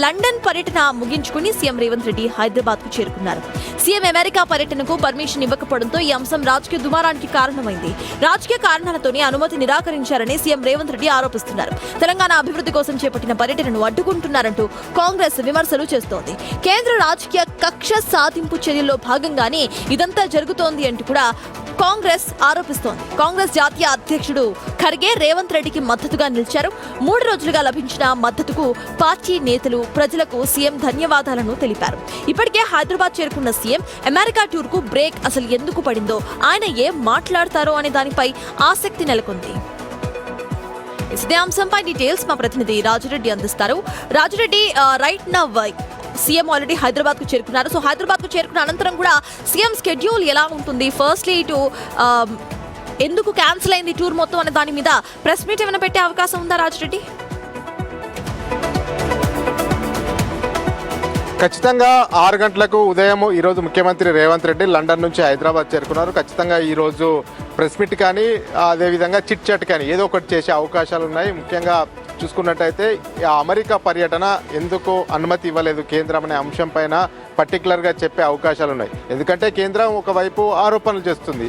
London పర్యటన ముగించుకుని CM Revanth Reddy Hyderabad కు చేరుకున్నారు. సీఎం అమెరికా పర్యటనకు పర్మిషన్ ఇవ్వకపోవడంతో ఈ అంశం రాజకీయ దుమారానికి కారణమైంది. రాజకీయ కారణాలతోనే అనుమతి నిరాకరించారని సీఎం రేవంత్ రెడ్డి ఆరోపిస్తున్నారు. తెలంగాణ అభివృద్ధి కోసం చేపట్టిన పర్యటనను అడ్డుకుంటున్నారంటూ కాంగ్రెస్ విమర్శలు చేస్తోంది. కేంద్ర రాజకీయ కక్ష సాధింపు చర్యల్లో భాగంగానే ఇదంతా జరుగుతోంది అంటూ కూడా కాంగ్రెస్ ఆరోపిస్తోంది. కాంగ్రెస్ జాతీయ అధ్యక్షుడు ఖర్గే రేవంత్ రెడ్డికి మద్దతుగా నిలిచారు. 3 రోజులుగా లభించిన మద్దతుకు పార్టీ నేతలు ప్రజలకు సీఎం ధన్యవాదాలను తెలిపారు. ఇప్పటికే హైదరాబాద్ చేరుకున్న సీఎం అమెరికా టూర్ కు బ్రేక్ అసలు ఎందుకు పడిందో, ఆయన ఏం మాట్లాడతారో అనే దానిపై ఆసక్తి నెలకొంది. ఇదే అంశంపై డీటెయిల్స్ మా ప్రతినిధి రాజురెడ్డి అందిస్తారు. Raju Reddy, right now CM already Hyderabad కు చేరుకున్నారు. సో హైదరాబాద్ కు చేరుకున్న అనంతరం కూడా సీఎం స్కెడ్యూల్ ఎలా ఉంటుంది? ఫస్ట్లీ ఇటు ఎందుకు క్యాన్సిల్ అయింది టూర్ మొత్తం అనే దాని మీద ప్రెస్ మీట్ ఏమైనా పెట్టే అవకాశం ఉందా రాజురెడ్డి? ఖచ్చితంగా 6 గంటలకు ఉదయం ఈరోజు ముఖ్యమంత్రి రేవంత్ రెడ్డి లండన్ నుంచి హైదరాబాద్ చేరుకున్నారు. ఖచ్చితంగా ఈరోజు ప్రెస్ మీట్ కానీ అదేవిధంగా చిట్ చాట్ కానీ ఏదో ఒకటి చేసే అవకాశాలు ఉన్నాయి. ముఖ్యంగా చూసుకున్నట్టయితే అమెరికా పర్యటన ఎందుకు అనుమతి ఇవ్వలేదు కేంద్రం అనే అంశం పైన పర్టికులర్గా చెప్పే అవకాశాలు ఉన్నాయి. ఎందుకంటే కేంద్రం ఒకవైపు ఆరోపణలు చేస్తుంది.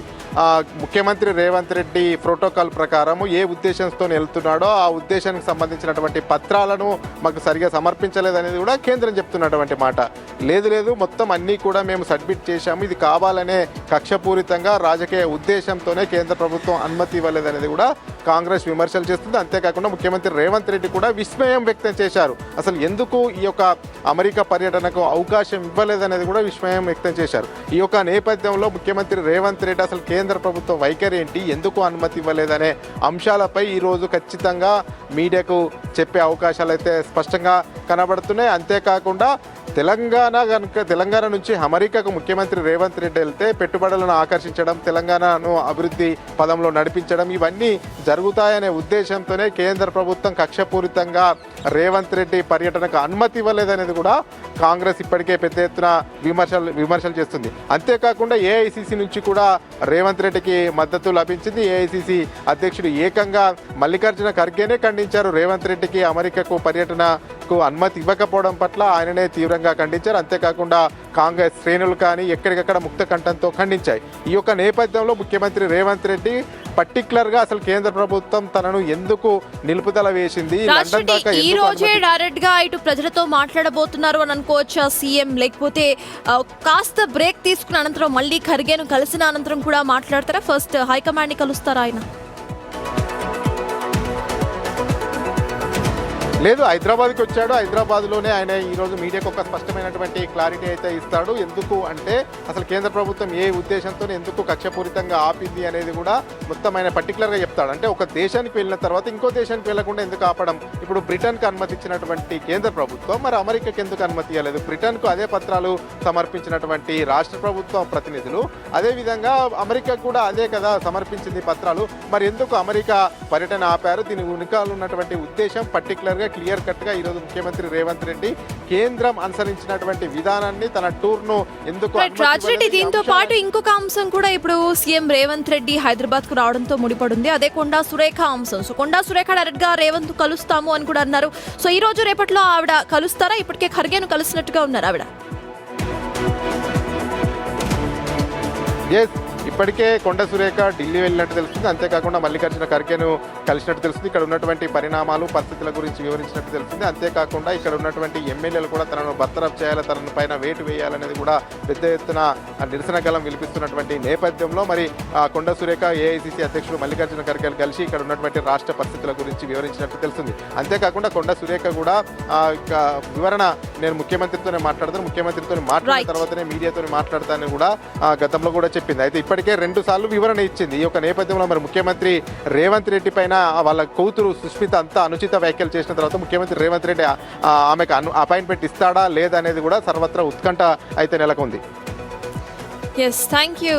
ముఖ్యమంత్రి రేవంత్ రెడ్డి ప్రోటోకాల్ ప్రకారం ఏ ఉద్దేశంతో వెళ్తున్నాడో ఆ ఉద్దేశానికి సంబంధించినటువంటి పత్రాలను మాకు సరిగా సమర్పించలేదనేది కూడా కేంద్రం చెప్తున్నటువంటి మాట. లేదు మొత్తం అన్నీ కూడా మేము సబ్మిట్ చేశాము, ఇది కావాలనే కక్షపూరితంగా రాజకీయ ఉద్దేశంతోనే కేంద్ర ప్రభుత్వం అనుమతి ఇవ్వలేదనేది కూడా కాంగ్రెస్ విమర్శలు చేస్తుంది. అంతేకాకుండా ముఖ్యమంత్రి రేవంత్ రెడ్డి కూడా విస్మయం వ్యక్తం చేశారు. అసలు ఎందుకు ఈ యొక్క అమెరికా పర్యటనకు అవకాశం ఇవ్వలేదనేది కూడా విస్మయం వ్యక్తం చేశారు. ఈ యొక్క నేపథ్యంలో ముఖ్యమంత్రి రేవంత్ రెడ్డి అసలు కేంద్ర ప్రభుత్వం వైఖరి ఏంటి, ఎందుకు అనుమతి ఇవ్వలేదనే అంశాలపై ఈరోజు ఖచ్చితంగా మీడియాకు చెప్పే అవకాశాలు అయితే స్పష్టంగా కనబడుతున్నాయి. అంతేకాకుండా తెలంగాణ నుంచి అమెరికాకు ముఖ్యమంత్రి రేవంత్ రెడ్డి వెళ్తే పెట్టుబడులను ఆకర్షించడం, తెలంగాణను అభివృద్ధి పదంలో నడిపించడం ఇవన్నీ జరుగుతాయనే ఉద్దేశంతోనే కేంద్ర ప్రభుత్వం కక్షపూరితంగా రేవంత్ రెడ్డి పర్యటనకు అనుమతి ఇవ్వలేదనేది కూడా కాంగ్రెస్ ఇప్పటికే పెద్ద ఎత్తున విమర్శలు చేస్తుంది. అంతేకాకుండా ఏఐసిసి నుంచి కూడా రేవంత్ రెడ్డికి మద్దతు లభించింది. ఏఐసిసి అధ్యక్షుడు ఏకంగా మల్లికార్జున ఖర్గేనే ఖండించారు. రేవంత్ రెడ్డికి అమెరికాకు పర్యటనకు అనుమతి ఇవ్వకపోవడం పట్ల ఆయననే తీవ్రంగా ఖండించారు. అంతేకాకుండా కాంగ్రెస్ శ్రేణులు కానీ ఎక్కడికక్కడ ముక్త కంఠంతో ఖండించాయి. ఈ యొక్క నేపథ్యంలో ముఖ్యమంత్రి రేవంత్ రెడ్డి పర్టికులర్ గా అసలు కేంద్ర ప్రభుత్వం తనను ఎందుకు నిలుపుదల వేసింది, లండన్ దాకా ఈ రోజే డైరెక్ట్ గా ఇటు ప్రజలతో మాట్లాడబోతున్నారు అని అనుకోవచ్చా సీఎం? లేకపోతే కాస్త బ్రేక్ తీసుకున్న అనంతరం మళ్ళీ ఖర్గేను కలిసిన అనంతరం కూడా మాట్లాడతారా? ఫస్ట్ హైకమాండ్ ని కలుస్తారా ఆయన? లేదు, హైదరాబాద్కి వచ్చాడు. హైదరాబాద్లోనే ఆయన ఈరోజు మీడియాకు ఒక స్పష్టమైనటువంటి క్లారిటీ అయితే ఇస్తాడు. ఎందుకు అంటే అసలు కేంద్ర ప్రభుత్వం ఏ ఉద్దేశంతో ఎందుకు కక్షపూరితంగా ఆపింది అనేది కూడా మొత్తం ఆయన పర్టికులర్గా చెప్తాడు. అంటే ఒక దేశానికి వెళ్ళిన తర్వాత ఇంకో దేశానికి వెళ్లకుండా ఎందుకు ఆపడం? ఇప్పుడు బ్రిటన్కి అనుమతి ఇచ్చినటువంటి కేంద్ర ప్రభుత్వం మరి అమెరికాకి ఎందుకు అనుమతి ఇవ్వలేదు? బ్రిటన్కు అదే పత్రాలు సమర్పించినటువంటి రాష్ట్ర ప్రభుత్వ ప్రతినిధులు అదేవిధంగా అమెరికాకు కూడా అదే కదా సమర్పించింది పత్రాలు. మరి ఎందుకు అమెరికా పర్యటన ఆపారు? దీని వెనుకాల ఉన్నటువంటి ఉద్దేశం పర్టికులర్గా క్లియర్ కట్ గా ఈరోజు ముఖ్యమంత్రి రేవంత్ రెడ్డి కేంద్రం అనుసరించినటువంటి విధానాన్ని తన టూర్ ను ఎందుకు రాజరెడ్డి. దీంతో పాటు ఇంకొక అంశం కూడా ఇప్పుడు సీఎం రేవంత్ రెడ్డి హైదరాబాద్ కు రావడంతో ముడిపడింది. అదే కొండా సురేఖ అంశం. సో కొండా సురేఖ డైరెక్ట్ గా రేవంత్ కలుస్తాము అని కూడా అన్నారు. సో ఈ రోజు రేపట్లో ఆవిడ కలుస్తారా? ఇప్పటికే ఖర్గేను కలిసినట్టుగా ఉన్నారు ఆవిడ. ఇప్పటికే కొండ సురేఖ ఢిల్లీ వెళ్ళినట్టు తెలుస్తుంది. అంతేకాకుండా మల్లికార్జున ఖర్గేను కలిసినట్టు తెలుస్తుంది. ఇక్కడ ఉన్నటువంటి పరిణామాలు పరిస్థితుల గురించి వివరించినట్టు తెలుస్తుంది. అంతేకాకుండా ఇక్కడ ఉన్నటువంటి ఎమ్మెల్యేలు కూడా తనను బర్తరఫ్ చేయాలి, తన పైన వేటు వేయాలనేది కూడా పెద్ద ఎత్తున నిరసన గలం వినిపిస్తున్నటువంటి నేపథ్యంలో మరి కొండ సురేఖ ఏఐసిసి అధ్యక్షుడు మల్లికార్జున ఖర్గే కలిసి ఇక్కడ ఉన్నటువంటి రాష్ట్ర పరిస్థితుల గురించి వివరించినట్టు తెలుస్తుంది. అంతేకాకుండా కొండ సురేఖ కూడా వివరణ నేను ముఖ్యమంత్రితోనే ముఖ్యమంత్రితో మాట్లాడిన తర్వాతనే మీడియాతో మాట్లాడతానని కూడా గతంలో కూడా చెప్పింది. అయితే ఇప్పటికే 2 సార్లు వివరణ ఇచ్చింది. ఈ యొక్క నేపథ్యంలో మరి ముఖ్యమంత్రి రేవంత్ రెడ్డి పైన వాళ్ళ కూతురు సుష్మిత అంతా అనుచిత వ్యాఖ్యలు చేసిన తర్వాత ముఖ్యమంత్రి రేవంత్ రెడ్డి ఆమెకు అపాయింట్మెంట్ ఇస్తాడా లేదా అనేది కూడా సర్వత్రా ఉత్కంఠ అయితే నెలకొంది. Yes, thank you.